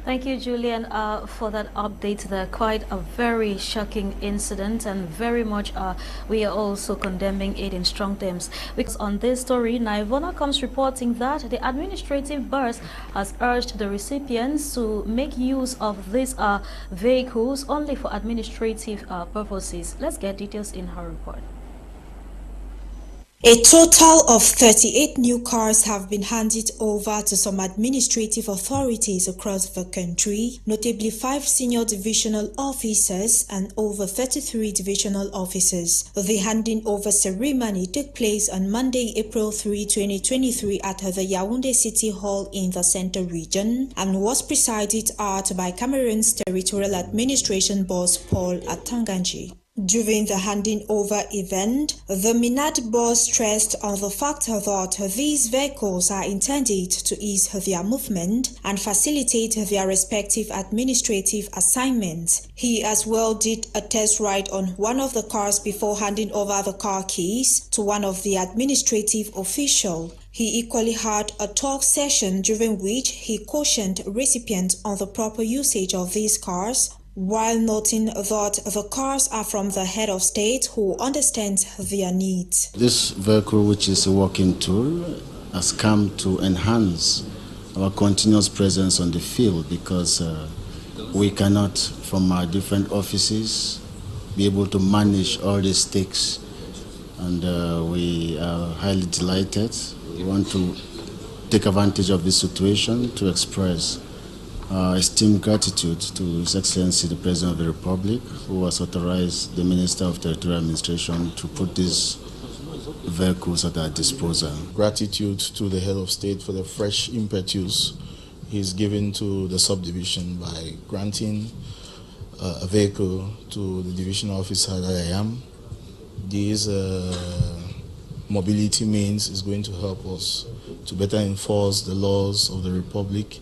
Thank you, Julian, for that update there. Quite a very shocking incident, and very much we are also condemning it in strong terms. Because on this story, Naivona comes reporting that the administrative boss has urged the recipients to make use of these vehicles only for administrative purposes. Let's get details in her report. A total of 38 new cars have been handed over to some administrative authorities across the country, notably 5 senior divisional officers and over 33 divisional officers. The handing over ceremony took place on Monday, April 3, 2023 at the Yaoundé City Hall in the Centre region and was presided at by Cameroon's Territorial Administration Boss Paul Atanganji. During the handing over event, the Minad boss stressed on the fact that these vehicles are intended to ease their movement and facilitate their respective administrative assignments. He as well did a test ride on one of the cars before handing over the car keys to one of the administrative officials. He equally had a talk session during which he cautioned recipients on the proper usage of these cars, while noting that the cars are from the head of state who understands their needs. This vehicle, which is a working tool, has come to enhance our continuous presence on the field because we cannot, from our different offices, be able to manage all the stakes, and we are highly delighted. We want to take advantage of this situation to express esteemed gratitude to His Excellency the President of the Republic, who has authorized the Minister of Territorial Administration to put these vehicles at our disposal. Gratitude to the head of state for the fresh impetus he's given to the subdivision by granting a vehicle to the divisional officer that I am. This mobility means is going to help us to better enforce the laws of the Republic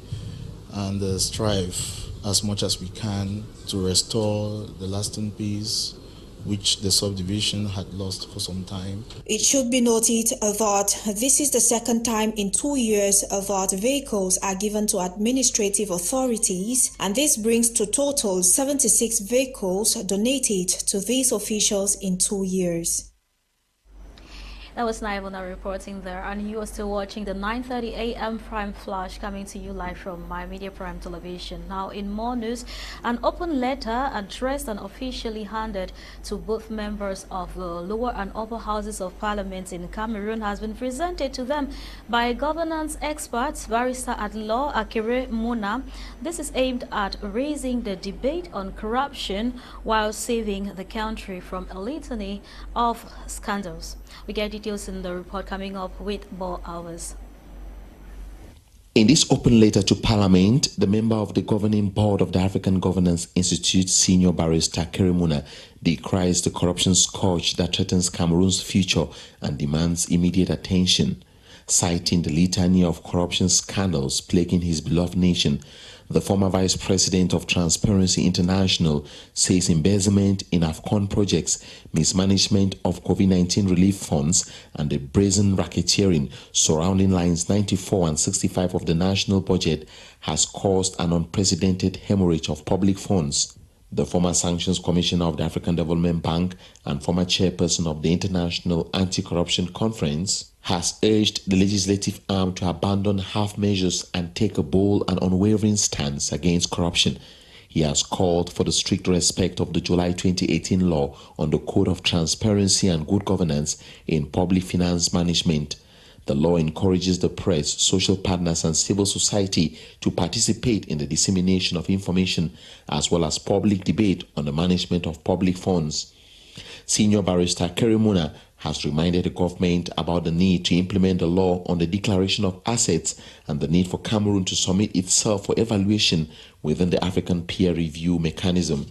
and strive as much as we can to restore the lasting peace which the subdivision had lost for some time. It should be noted that this is the second time in 2 years that vehicles are given to administrative authorities, and this brings to total 76 vehicles donated to these officials in 2 years. That was Naivona reporting there, and you are still watching the 9:30 a.m. Prime Flash coming to you live from My Media Prime Television. Now, in more news, an open letter addressed and officially handed to both members of the lower and upper houses of parliament in Cameroon has been presented to them by governance experts, barrister at law Akere Muna. This is aimed at raising the debate on corruption while saving the country from a litany of scandals. We get details in the report coming up with more hours. In this open letter to Parliament, the member of the governing board of the African Governance Institute, Senior Barrister Akere Muna, decries the corruption scourge that threatens Cameroon's future and demands immediate attention. Citing the litany of corruption scandals plaguing his beloved nation, the former vice president of Transparency International says embezzlement in AFCON projects, mismanagement of COVID-19 relief funds, and the brazen racketeering surrounding lines 94 and 65 of the national budget has caused an unprecedented hemorrhage of public funds. The former Sanctions Commissioner of the African Development Bank and former chairperson of the International Anti-Corruption Conference has urged the legislative arm to abandon half measures and take a bold and unwavering stance against corruption. He has called for the strict respect of the July 2018 law on the Code of Transparency and Good Governance in Public Finance Management. The law encourages the press, social partners, and civil society to participate in the dissemination of information as well as public debate on the management of public funds. Senior Barrister Akere Muna has reminded the government about the need to implement the law on the declaration of assets and the need for Cameroon to submit itself for evaluation within the African peer review mechanism.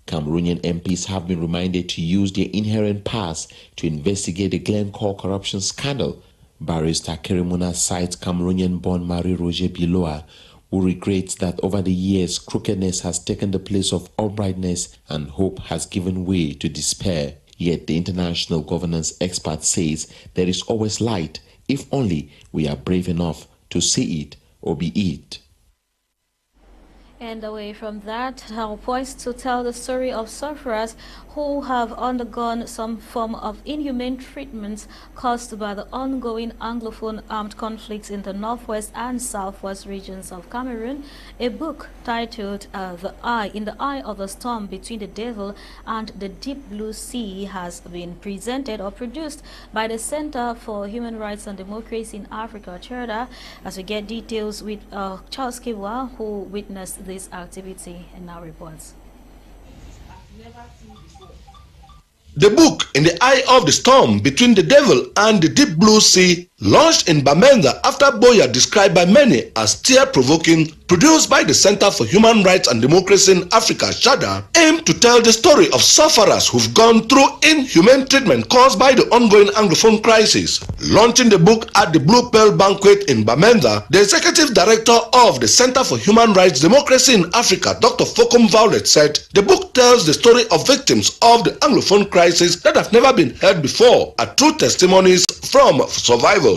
Cameroonian MPs have been reminded to use their inherent powers to investigate the Glencore corruption scandal. Barrister Akere Muna cites Cameroonian-born Marie-Roger Biloa, who regrets that over the years crookedness has taken the place of uprightness and hope has given way to despair. Yet the international governance expert says there is always light if only we are brave enough to see it or be it. And away from that, I'll poised to tell the story of sufferers who have undergone some form of inhumane treatments caused by the ongoing Anglophone armed conflicts in the northwest and southwest regions of Cameroon. A book titled In the Eye of the Storm Between the Devil and the Deep Blue Sea has been presented or produced by the Center for Human Rights and Democracy in Africa, CHRDA, as we get details with Charles Kiwa, who witnessed this activity in our reports. The book In the Eye of the Storm Between the Devil and the Deep Blue Sea, launched in Bamenda after Boya described by many as tear-provoking, produced by the Center for Human Rights and Democracy in Africa, CHRDA, aimed to tell the story of sufferers who've gone through inhumane treatment caused by the ongoing Anglophone crisis. Launching the book at the Blue Pearl Banquet in Bamenda, the Executive Director of the Center for Human Rights Democracy in Africa, Dr. Fokum Violet, said the book tells the story of victims of the Anglophone crisis that have never been heard before, are true testimonies from survivors.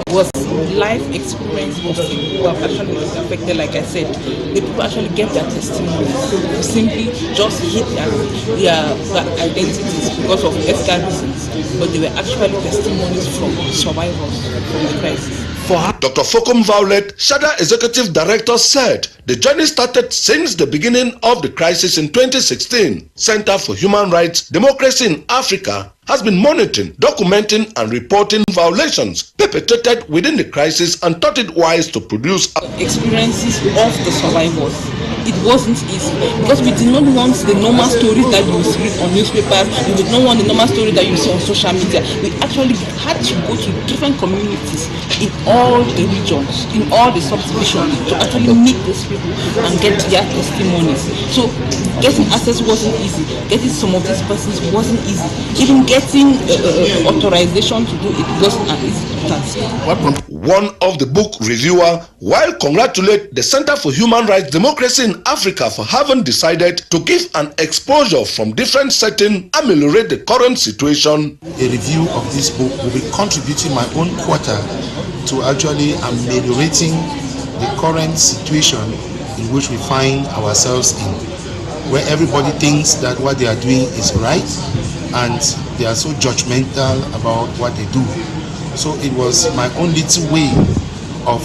Was life experience of people who have actually been affected. Like I said, the people actually gave their testimonies to simply just hit their identities because of ethical reasons, but they were actually testimonies from survivors from the crisis. Dr. Fokum Violet, CHRDA Executive Director, said the journey started since the beginning of the crisis in 2016. Center for Human Rights Democracy in Africa has been monitoring, documenting and reporting violations perpetrated within the crisis and thought it wise to produce experiences of the survivors. It wasn't easy because we did not want the normal stories that you read on newspapers. We did not want the normal story that you see on social media. We actually had to go to different communities in all the regions, in all the subdivisions, to actually meet these people and get their testimonies. So getting access wasn't easy. Getting some of these persons wasn't easy. Even getting authorization to do it wasn't an easy task. One of the book reviewer, while congratulate the Center for Human Rights Democracy in Africa for having decided to give an exposure from different settings, ameliorate the current situation. A review of this book will be contributing my own quota to actually ameliorating the current situation in which we find ourselves in, where everybody thinks that what they are doing is right and they are so judgmental about what they do. So it was my own little way of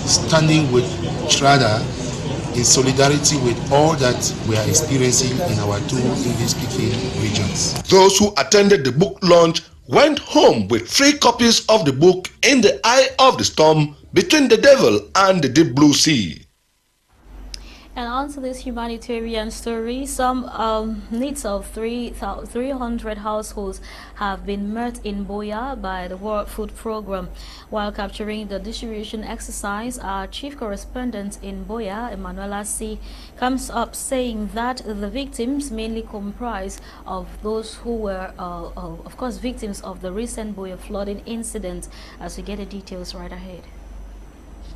standing with CHRDA in solidarity with all that we are experiencing in our two English-speaking regions. Those who attended the book launch went home with free copies of the book In the Eye of the Storm Between the Devil and the Deep Blue Sea. And on to this humanitarian story, some needs of 300 households have been met in Boya by the World Food Programme. While capturing the distribution exercise, our chief correspondent in Boya, Emanuela C., comes up saying that the victims mainly comprise of those who were, of course, victims of the recent Boya flooding incident, as we get the details right ahead.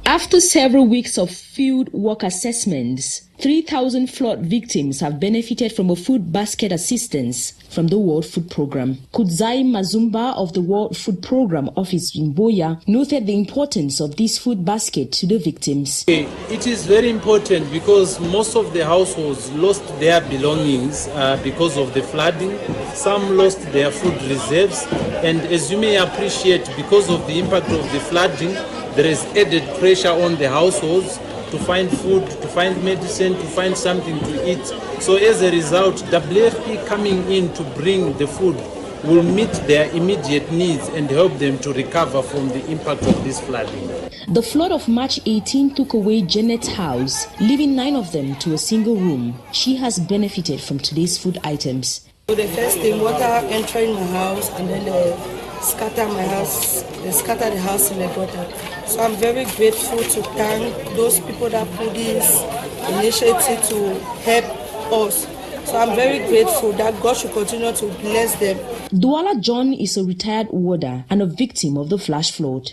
After several weeks of field work assessments, 3,000 flood victims have benefited from a food basket assistance from the World Food Programme. Kudzai Mazumba of the World Food Programme office in Boya noted the importance of this food basket to the victims. It is very important because most of the households lost their belongings because of the flooding. Some lost their food reserves, and as you may appreciate, because of the impact of the flooding, there is added pressure on the households to find food, to find medicine, to find something to eat. So as a result, WFP coming in to bring the food will meet their immediate needs and help them to recover from the impact of this flooding. The flood of March 18 took away Janet's house, leaving 9 of them to a single room. She has benefited from today's food items. So the first thing, water entering my house, and then they scatter my house. They scatter the house in the gutter. So I'm very grateful to thank those people that put this initiative to help us. So I'm very grateful that God should continue to bless them. Douala John is a retired warder and a victim of the flash flood.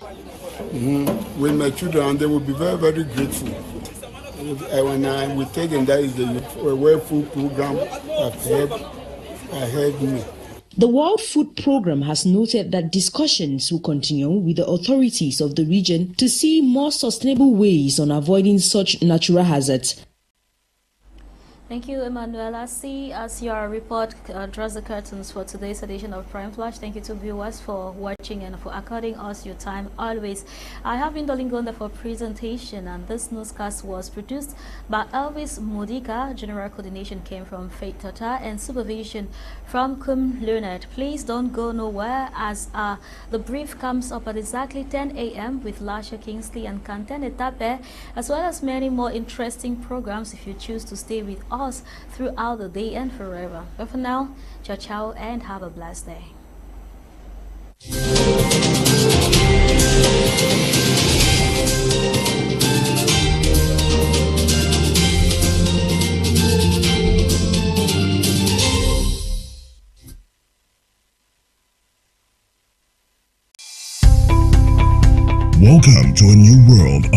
With my children, they will be very, very grateful. When I will tell them that is the World Food Programme have helped me. The World Food Programme has noted that discussions will continue with the authorities of the region to see more sustainable ways on avoiding such natural hazards. Thank you, Emanuela. See, as your report draws the curtains for today's edition of Prime Flash. Thank you to viewers for watching and for according us your time always. I have been Dolly Ngonde for presentation, and this newscast was produced by Elvis. Modika. General coordination came from Faith Tata and supervision from Kum Leonard. Please don't go nowhere, as the brief comes up at exactly 10 a.m. with Lasha Kingsley and Kanten Etape, as well as many more interesting programs if you choose to stay with us throughout the day and forever. But for now, ciao ciao and have a blessed day. Welcome to a new world of